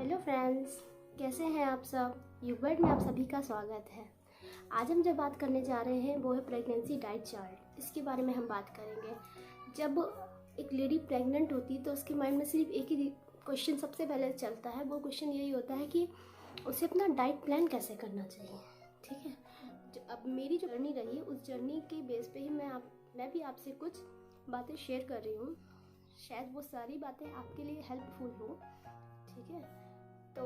Hello friends, कैसे हैं आप सब। यूबर्ट में आप सभी का स्वागत है। आज हम जो बात करने जा रहे हैं वो है प्रेगनेंसी डाइट चार्ट। इसके बारे में हम बात करेंगे। जब एक लेडी प्रेग्नेंट होती है तो उसके माइंड में सिर्फ एक ही क्वेश्चन सबसे पहले चलता है। वो क्वेश्चन यही होता है कि उसे अपना डाइट प्लान कैसे करना चाहिए। ठीक है, अब मेरी जो जर्नी रही है उस जर्नी के बेस पे ही मैं भी आपसे कुछ बातें शेयर कर रही हूँ। शायद वो सारी बातें आपके लिए हेल्पफुल हो। ठीक है, तो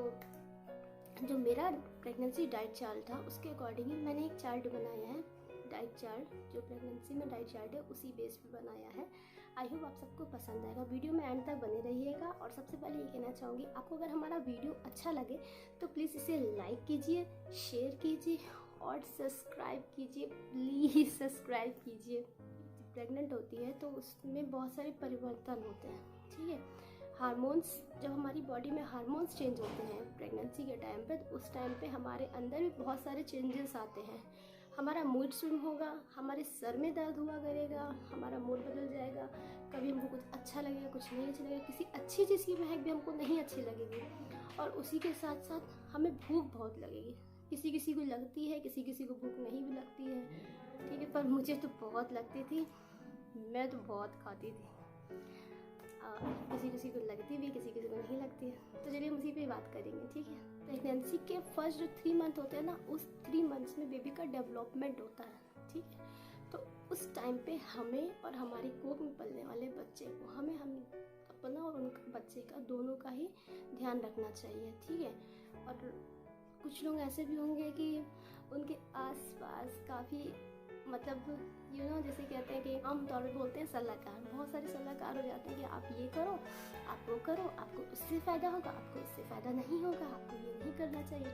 जो मेरा प्रेगनेंसी डाइट चार्ट था उसके अकॉर्डिंग ही मैंने एक चार्ट बनाया है। डाइट चार्ट जो प्रेगनेंसी में डाइट चार्ट है उसी बेस पे बनाया है। आई होप आप सबको पसंद आएगा। वीडियो में एंड तक बने रहिएगा। और सबसे पहले ये कहना चाहूँगी, आपको अगर हमारा वीडियो अच्छा लगे तो प्लीज़ इसे लाइक कीजिए, शेयर कीजिए और सब्सक्राइब कीजिए। प्लीज़ सब्सक्राइब कीजिए। प्रेग्नेंट होती है तो उसमें बहुत सारे परिवर्तन होते हैं। ठीक है, हार्मोन्स, जब हमारी बॉडी में हार्मोन्स चेंज होते हैं प्रेगनेंसी के टाइम पे, तो उस टाइम पे हमारे अंदर भी बहुत सारे चेंजेस आते हैं। हमारा मूड स्विंग होगा, हमारे सर में दर्द हुआ करेगा, हमारा मूड बदल जाएगा। कभी हमको कुछ अच्छा लगेगा, कुछ नहीं अच्छा लगेगा, किसी अच्छी चीज़ की महक भी हमको नहीं अच्छी लगेगी। और उसी के साथ साथ हमें भूख बहुत लगेगी। किसी किसी को लगती है, किसी किसी को भूख नहीं भी लगती है। ठीक है, पर मुझे तो बहुत लगती थी। मैं तो बहुत खाती थी। किसी किसी को लगती भी, किसी किसी को नहीं लगती है। तो चलिए हम उसी पे बात करेंगे। ठीक है, प्रेगनेंसी के फर्स्ट जो 3 मंथ होते हैं ना, उस 3 मंथ्स में बेबी का डेवलपमेंट होता है। ठीक है, तो उस टाइम पे हमें और हमारी कोख में पलने वाले बच्चे को हम अपना और उनका बच्चे का दोनों का ही ध्यान रखना चाहिए। ठीक है, और कुछ लोग ऐसे भी होंगे कि उनके आसपास काफ़ी जैसे कहते हैं कि आमतौर पे बोलते हैं सलाहकार, बहुत सारे सलाहकार हो जाते हैं कि आप ये करो, आप वो करो, आपको उससे फ़ायदा होगा, आपको इससे फ़ायदा नहीं होगा, आपको ये नहीं करना चाहिए।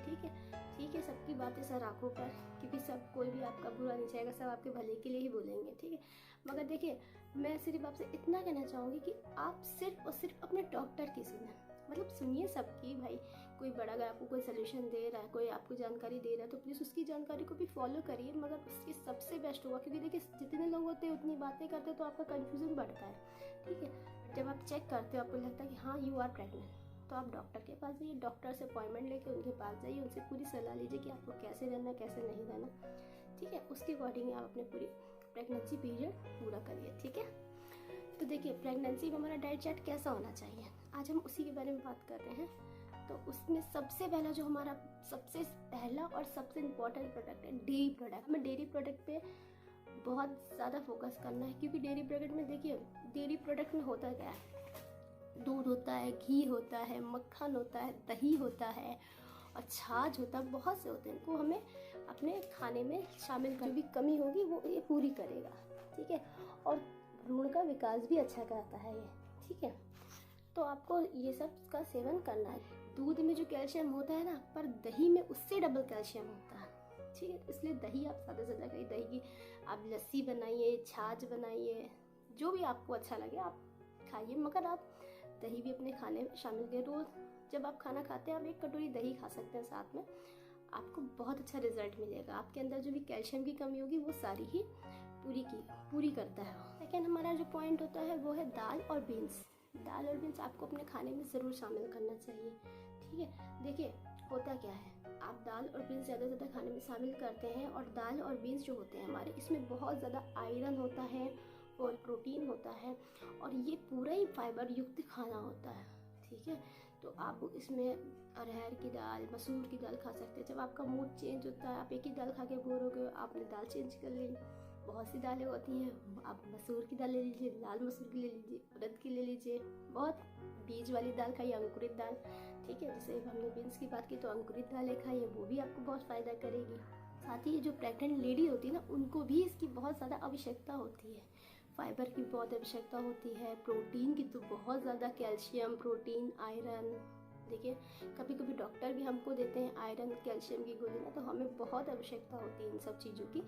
ठीक है, सबकी बातें सर आँखों पर, क्योंकि सब कोई भी आपका बुरा नहीं चाहेगा, सब आपके भले के लिए ही बोलेंगे। ठीक है, मगर देखिए, मैं सिर्फ आपसे इतना कहना चाहूँगी कि आप सिर्फ और सिर्फ अपने डॉक्टर की सुनिए सबकी। भाई, कोई बड़ा अगर आपको कोई सजेशन दे रहा है, कोई आपको जानकारी दे रहा है, तो प्लीज़ उसकी जानकारी को भी फॉलो करिए, मगर उसकी सबसे बेस्ट होगा। क्योंकि देखिए, जितने लोग होते हैं उतनी बातें करते हैं तो आपका कन्फ्यूज़न बढ़ता है। ठीक है, जब आप चेक करते हो, आपको लगता है कि हाँ यू आर प्रेग्नेंट, तो आप डॉक्टर के पास जाइए। डॉक्टर से अपॉइंटमेंट लेके उनके पास जाइए, उनसे पूरी सलाह लीजिए कि आपको कैसे रहना, कैसे नहीं रहना। ठीक है, उसके अकॉर्डिंग आप अपने पूरी प्रेगनेंसी पीरियड पूरा करिए। ठीक है, तो देखिए, प्रेगनेंसी में हमारा डाइट चार्ट कैसा होना चाहिए, आज हम उसी के बारे में बात कर रहे हैं। तो उसमें सबसे पहला जो हमारा सबसे पहला और सबसे इम्पोर्टेंट प्रोडक्ट है डेयरी प्रोडक्ट। हमें डेयरी प्रोडक्ट पे बहुत ज़्यादा फोकस करना है, क्योंकि डेयरी प्रोडक्ट में देखिए, डेयरी प्रोडक्ट में होता क्या है, दूध होता है, घी होता है, मक्खन होता है, दही होता है और छाछ होता है, बहुत से होते हैं। इनको हमें अपने खाने में शामिल कर, जो भी कमी होगी वो ये पूरी करेगा। ठीक है, और भ्रूण का विकास भी अच्छा करता है ये। ठीक है, तो आपको ये सब का सेवन करना है। दूध में जो कैल्शियम होता है ना, पर दही में उससे डबल कैल्शियम होता है। ठीक है, इसलिए दही आप ज़्यादा से ज़्यादा करिए। दही की आप लस्सी बनाइए, छाछ बनाइए, जो भी आपको अच्छा लगे आप खाइए, मगर आप दही भी अपने खाने में शामिल करिए। रोज़ जब आप खाना खाते हैं आप 1 कटोरी दही खा सकते हैं साथ में, आपको बहुत अच्छा रिजल्ट मिलेगा। आपके अंदर जो भी कैल्शियम की कमी होगी वो सारी ही पूरी करता है। सेकेंड हमारा जो पॉइंट होता है वो है दाल और बीन्स। दाल और बीन्स आपको अपने खाने में ज़रूर शामिल करना चाहिए। ठीक है, देखिए होता क्या है, आप दाल और बीन्स ज़्यादा से ज़्यादा खाने में शामिल करते हैं, और दाल और बीन्स जो होते हैं हमारे, इसमें बहुत ज़्यादा आयरन होता है और प्रोटीन होता है, और ये पूरा ही फाइबर युक्त खाना होता है। ठीक है, तो आप इसमें अरहर की दाल, मसूर की दाल खा सकते हैं। जब आपका मूड चेंज होता है, आप एक ही दाल खा के बोर हो गए, आपने दाल चेंज कर ली। बहुत सी दालें होती हैं, आप मसूर की दाल ले लीजिए, लाल मसूर की ले लीजिए, उड़द की ले लीजिए, बहुत बीज वाली दाल खाइए, अंकुरित दाल। ठीक है, जैसे हमने बीन्स की बात की तो अंकुरित दालें खाइए, वो भी आपको बहुत फ़ायदा करेगी। साथ ही जो प्रेग्नेंट लेडी होती है ना, उनको भी इसकी बहुत ज़्यादा आवश्यकता होती है। फाइबर की बहुत आवश्यकता होती है, प्रोटीन की तो बहुत ज़्यादा, कैल्शियम, प्रोटीन, आयरन। देखिए, कभी कभी डॉक्टर भी हमको देते हैं आयरन कैल्शियम की गोली ना, तो हमें बहुत आवश्यकता होती है इन सब चीज़ों की।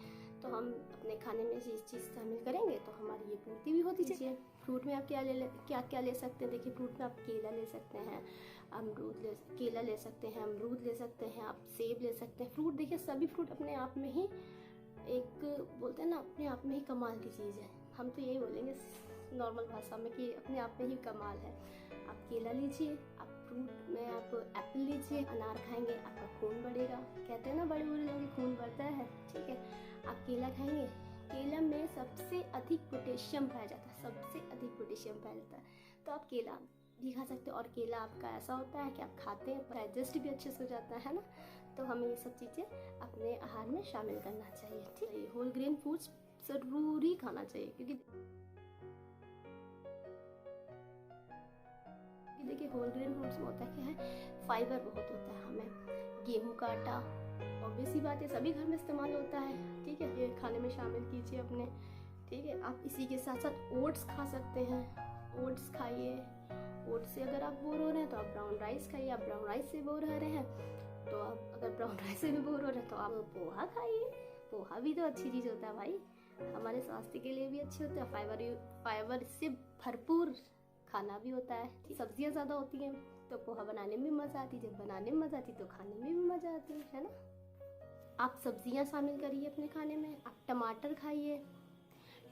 तो हम अपने खाने में इस चीज़ शामिल करेंगे तो हमारी ये पूर्ति भी होती चाहिए। फ्रूट में आप क्या ले सकते हैं। देखिए, फ्रूट में आप केला ले सकते हैं, केला ले सकते हैं, अमरूद ले सकते हैं, आप सेब ले सकते हैं। फ्रूट देखिए, सभी फ्रूट अपने आप में ही एक बोलते हैं ना, अपने आप में ही कमाल की चीज़ है। हम तो यही बोलेंगे नॉर्मल भाषा में कि अपने आप में ही कमाल है। आप केला लीजिए, आप फ्रूट में आप एप्पल लीजिए, अनार खाएंगे आपका खून बढ़ेगा। कहते हैं ना बड़े बूढ़े लोग खून बढ़ता है, ठीक है। आप केला खाएंगे, केला में सबसे अधिक पोटेशियम पाया जाता है, सबसे अधिक पोटेशियम पाया जाता है, तो आप केला भी खा सकते हो। और केला आपका ऐसा होता है कि आप खाते हैं डाइजेस्ट भी अच्छे से हो जाता है ना। तो हमें ये सब चीज़ें अपने आहार में शामिल करना चाहिए, ठीक है। होल ग्रेन फूड्स ज़रूरी खाना चाहिए, क्योंकि देखिए होल ग्रेन फूड्स में होता क्या है, फाइबर बहुत होता है। हमें गेहूं का आटा ऑब्वियस ही बात है सभी घर में इस्तेमाल होता है, ठीक है। ये खाने में शामिल कीजिए अपने, ठीक है। आप इसी के साथ साथ ओट्स खा सकते हैं, ओट्स खाइए। ओट्स से अगर आप बोर हो रहे हैं तो आप ब्राउन राइस खाइए। आप ब्राउन राइस से बोर हो रहे हैं तो आप अगर ब्राउन राइस से भी बोर हो रहे हैं तो आप पोहा खाइए। पोहा भी तो अच्छी चीज़ होता है भाई, हमारे स्वास्थ्य के लिए भी अच्छी होता है। फाइबर से भरपूर खाना भी होता है। सब्जियां ज़्यादा होती हैं तो पोहा बनाने में मज़ा आती है, जब बनाने में मज़ा आती है तो खाने में भी मज़ा आती है ना। आप सब्जियां शामिल करिए अपने खाने में। आप टमाटर खाइए,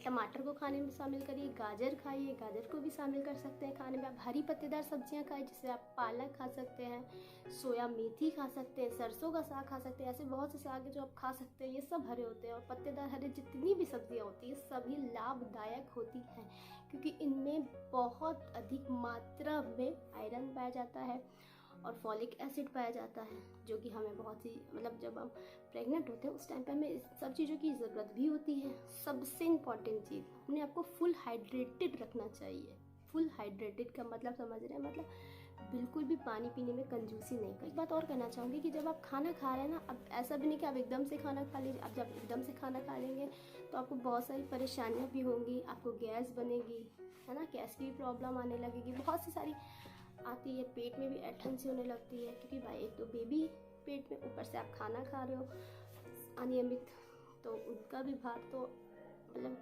टमाटर को खाने में शामिल करिए। गाजर खाइए, गाजर को भी शामिल कर सकते हैं खाने में। आप हरी पत्तेदार सब्जियां खाइए, जैसे आप पालक खा सकते हैं, सोया मेथी खा सकते हैं, सरसों का साग खा सकते हैं। ऐसे बहुत से साग है जो आप खा सकते हैं, ये सब हरे होते हैं। और पत्तेदार हरे जितनी भी सब्जियां होती है सभी लाभदायक होती हैं, क्योंकि इनमें बहुत अधिक मात्रा में आयरन पाया जाता है और फॉलिक एसिड पाया जाता है, जो कि हमें बहुत ही मतलब जब हम प्रेग्नेंट होते हैं उस टाइम पे हमें इस सब चीज़ों की ज़रूरत भी होती है। सबसे इम्पॉर्टेंट चीज़, अपने आपको फुल हाइड्रेटेड रखना चाहिए। फुल हाइड्रेटेड का मतलब समझ रहे हैं, मतलब बिल्कुल भी पानी पीने में कंजूसी नहीं करें। एक बात और कहना चाहूँगी कि जब आप खाना खा रहे हैं ना, अब ऐसा भी नहीं कि आप एकदम से खाना खा लीजिए। आप जब एकदम से खाना खा लेंगे तो आपको बहुत सारी परेशानियाँ भी होंगी, आपको गैस बनेगी, है ना, गैस की भी प्रॉब्लम आने लगेगी, बहुत सी सारी आती है। पेट में भी ऐंठन सी होने लगती है, क्योंकि भाई एक तो बेबी पेट में, ऊपर से आप खाना खा रहे हो अनियमित, तो उनका भी भार तो मतलब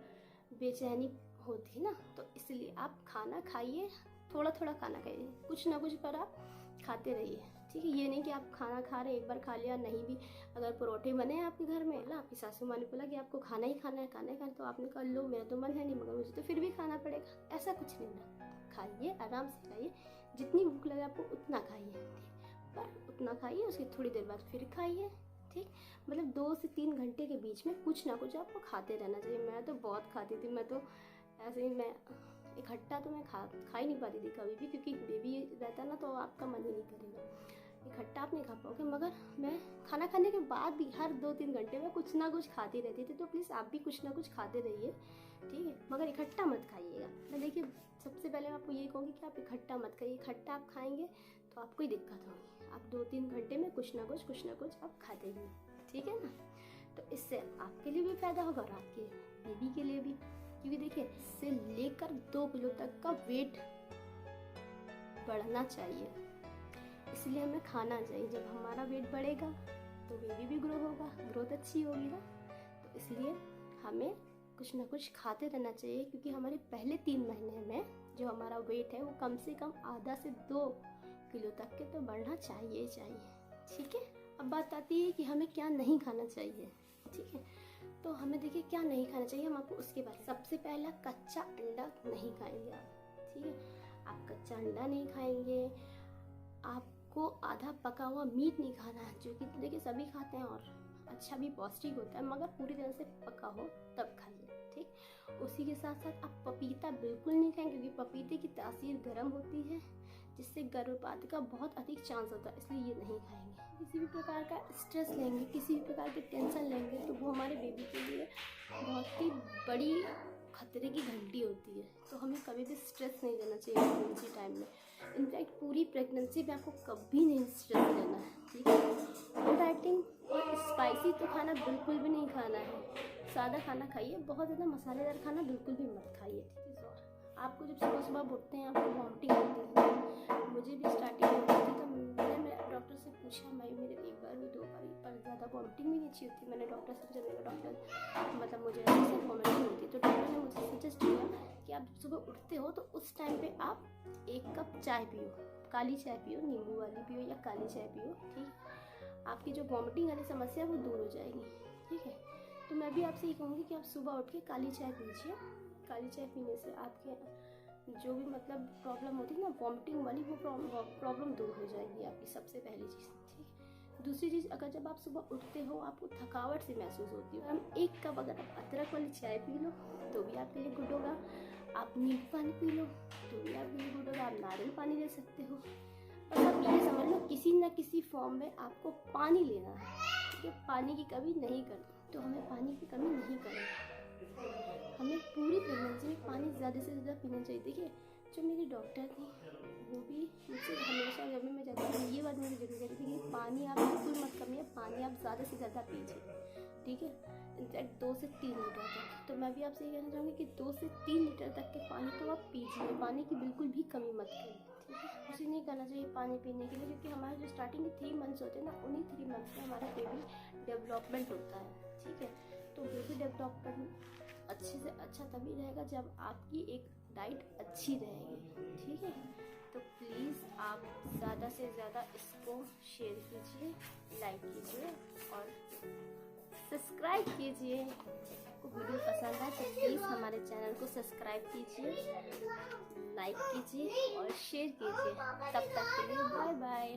बेचैनी होती है ना। तो इसलिए आप खाना खाइए, थोड़ा थोड़ा खाना खाइए, कुछ ना कुछ पर आप खाते रहिए, ठीक है। ये नहीं कि आप खाना खा रहे हैं एक बार खा लिया, नहीं भी अगर परोठे बने हैं आपके घर में ना, आपकी सासू माँ ने बोला कि आपको खाना ही खाना है, खाना ही खाना, तो आपने कहा लो मेरा तो मन है नहीं मगर मुझे तो फिर भी खाना पड़ेगा, ऐसा कुछ नहीं ना। खाइए, आराम से खाइए, जितनी भूख लगे आपको उतना खाइए, पर उतना खाइए, उसके थोड़ी देर बाद फिर खाइए, ठीक। मतलब 2 से 3 घंटे के बीच में कुछ ना कुछ आपको खाते रहना चाहिए। मैं तो बहुत खाती थी, मैं तो ऐसे ही मैं इकट्ठा तो मैं खा ही नहीं पाती थी कभी भी, क्योंकि बेबी रहता ना तो आपका मन ही नहीं करेगा, इकट्ठा आप नहीं खा पाओगे। मगर मैं खाना खाने के बाद भी हर 2-3 घंटे में कुछ ना कुछ खाती रहती थी। तो प्लीज़ आप भी कुछ ना कुछ खाते रहिए, ठीक है, मगर इकट्ठा मत खाइएगा। मैं देखिए सबसे पहले मैं आपको ये कहूँगी कि आप इकट्ठा मत खाइए। इकट्ठा आप खाएंगे तो आपको ही दिक्कत होगी। आप 2-3 घंटे में कुछ ना कुछ आप खाते रहिए, ठीक है ना। तो इससे आपके लिए भी फायदा होगा और आपके बेबी के लिए भी, क्योंकि देखिए इससे लेकर 2 किलो तक का वेट बढ़ना चाहिए, इसलिए हमें खाना चाहिए। जब हमारा वेट बढ़ेगा तो बेबी भी ग्रो होगा, ग्रोथ अच्छी होगी ना। तो इसलिए हमें कुछ ना कुछ खाते रहना चाहिए, क्योंकि हमारे पहले 3 महीने में जो हमारा वेट है वो कम से कम आधा से 2 किलो तक के तो बढ़ना चाहिए, ठीक है। अब बात आती है कि हमें क्या नहीं खाना चाहिए, ठीक है। तो हमें देखिए क्या नहीं खाना चाहिए, हम आपको उसके बारे में। सबसे पहला, कच्चा अंडा नहीं खाएंगे आप, ठीक है। आप कच्चा अंडा नहीं खाएंगे। आपको आधा पका हुआ मीट नहीं खाना है, जो कि देखिए सभी खाते हैं और अच्छा भी पौष्टिक होता है, मगर पूरी तरह से पका हो तब खाइए, ठीक। उसी के साथ साथ आप पपीता बिल्कुल नहीं खाएं, क्योंकि पपीते की तासीर गर्म होती है, जिससे गर्भपात का बहुत अधिक चांस होता है, इसलिए ये नहीं खाएंगे। किसी भी प्रकार का स्ट्रेस लेंगे, किसी भी प्रकार की टेंशन लेंगे तो वो हमारे बेबी के लिए बहुत ही बड़ी खतरे की घंटी होती है। तो हमें कभी भी स्ट्रेस नहीं लेना चाहिए प्रेगनेंसी टाइम में। इनफैक्ट पूरी प्रेगनेंसी में आपको कभी नहीं स्ट्रेस लेना है, ठीक है। लो डाइटिंग और स्पाइसी तो खाना बिल्कुल भी नहीं खाना है, सादा खाना खाइए, बहुत ज़्यादा मसालेदार खाना बिल्कुल भी मत खाइए, ठीक है। और आपको जब सुबह सुबह उठते हैं आपको वॉमिटिंग होती है, मुझे भी स्टार्टिंग में होती थी, तो मैंने डॉक्टर से पूछा, भाई मेरे 1 बार हुई 2 बार, पर ज़्यादा वॉमिटिंग भी नहीं अच्छी होती। मैंने डॉक्टर से पूछा, मेरा डॉक्टर मतलब मुझे ऐसे वॉमिटिंग होती है, तो डॉक्टर ने मुझे सजेस्ट किया कि आप सुबह उठते हो तो उस टाइम पे आप 1 कप चाय पियो, काली चाय पियो, नींबू वाली पियो या काली चाय पियो, ठीक। आपकी जो वॉमिटिंग वाली समस्या है वो दूर हो जाएगी, ठीक है। तो मैं भी आपसे ये कहूँगी कि आप सुबह उठ के काली चाय पीजिए। काली चाय पीने से आपके जो भी मतलब प्रॉब्लम होती है ना वॉमिटिंग वाली, वो प्रॉब्लम दूर हो जाएगी आपकी, सबसे पहली चीज़। ठीक है, दूसरी चीज़, अगर जब आप सुबह उठते हो आपको थकावट सी महसूस होती है, हम 1 कप अगर आप अदरक वाली चाय पी लो तो भी आपके लिए गुड होगा, आप नींबू पानी पी लो तो भी आपके लिए गुड होगा, आप नारियल पानी ले सकते हो। बस आप ये समझ लो किसी न किसी फॉर्म में आपको पानी लेना है, ठीक है, पानी की कमी नहीं करनी। तो हमें पानी की कमी नहीं करनी, हमें पूरी प्रेगनेंसी में पानी ज़्यादा से ज़्यादा पीना चाहिए। देखिए, जो मेरी डॉक्टर थी वो भी मुझसे हमेशा जब भी मैं जाती थी ये बात मुझे ज़रूर कहती थी कि पानी आप बिल्कुल मत कमिए, पानी आप ज़्यादा से ज़्यादा पीजिए, ठीक है, इनफैक्ट 2 से 3 लीटर तक। तो मैं भी आपसे ये कहना चाहूँगी कि 2 से 3 लीटर तक के पानी तो आप पीजिए, पानी की बिल्कुल भी कमी मत करिए, ठीक है। उसे नहीं करना चाहिए पानी पीने के लिए, क्योंकि हमारे जो स्टार्टिंग के 3 मंथ्स होते हैं ना, उन्हीं 3 मंथ्स में हमारा बेबी डेवलपमेंट होता है, ठीक है। तो बेबी डेवलपमेंट अच्छे से अच्छा तभी रहेगा जब आपकी एक डाइट अच्छी रहेगी, ठीक है। तो प्लीज़ आप ज़्यादा से ज़्यादा इसको शेयर कीजिए, लाइक कीजिए और सब्सक्राइब कीजिए। आपको वीडियो पसंद आए तो प्लीज़ हमारे चैनल को सब्सक्राइब कीजिए, लाइक कीजिए और शेयर कीजिए। तब तक के लिए बाय बाय।